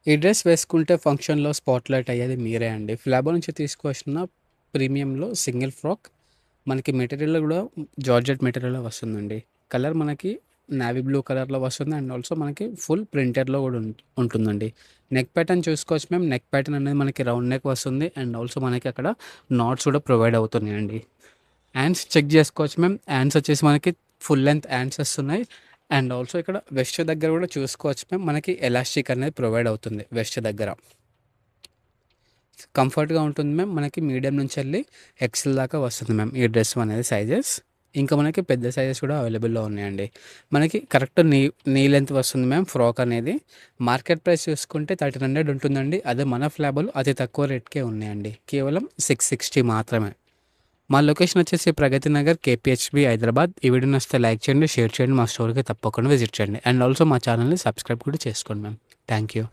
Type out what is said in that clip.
ఈ డ్రెస్ వేసుకుంటే ఫంక్షన్‌లో స్పాట్‌లైట్ అయ్యేది మీరే అండి. ఫ్లాబో నుంచి తీసుకొచ్చిన ప్రీమియంలో సింగిల్ ఫ్రాక్. మనకి మెటీరియల్ గూడా జార్జెట్ మెటీరియల్‌లో వస్తుందండి. కలర్ మనకి నేవీ బ్లూ కలర్‌లో వస్తుంది. అండ్ ఆల్సో మనకి ఫుల్ ప్రింటెడ్‌లో గూడా ఉంటుందండి. నెక్ ప్యాటర్న్ చూసుకోవచ్చు మేము. నెక్ ప్యాటర్న్ అనేది మనకి రౌండ్ నెక్ వస్తుంది. అండ్ ఆల్సో మనకి అక్కడ నాట్స్ కూడా ప్రొవైడ్ అవుతున్నాయండి. హ్యాండ్స్ చెక్ చేసుకోవచ్చు మేము. హ్యాండ్స్ వచ్చేసి మనకి ఫుల్ లెంగ్త్ హ్యాండ్స్ వస్తున్నాయి. అండ్ ఆల్సో ఇక్కడ వెస్ట్ దగ్గర కూడా చూసుకోవచ్చు మేము. మనకి ఎలాస్టిక్ అనేది ప్రొవైడ్ అవుతుంది వెస్ట్ దగ్గర. కంఫర్ట్‌గా ఉంటుంది మ్యామ్. మనకి మీడియం నుంచి వెళ్ళి ఎక్సెల్ దాకా వస్తుంది మ్యామ్ ఈ డ్రెస్ అనేది సైజెస్. ఇంకా మనకి పెద్ద సైజెస్ కూడా అవైలబుల్‌లో ఉన్నాయండి. మనకి కరెక్ట్ నీ లెంత్ వస్తుంది మ్యామ్ ఫ్రాక్ అనేది. మార్కెట్ ప్రైస్ చూసుకుంటే 1300 ఉంటుందండి. అదే మన ఫ్లాబోలో అతి తక్కువ రేట్‌కే ఉన్నాయండి. కేవలం 660 మాత్రమే. మా లొకేషన్ వచ్చేసి ప్రగతి నగర్, కేపీహెచ్‌బీ, హైదరాబాద్. ఈ వీడియో నచ్చితే లైక్ చేయండి, షేర్ చేయండి. మా స్టోర్‌కి తప్పకుండా విజిట్ చేయండి. అండ్ ఆల్సో మా ఛానల్‌ని సబ్స్క్రైబ్ కూడా చేసుకోండి మ్యామ్. Thank you.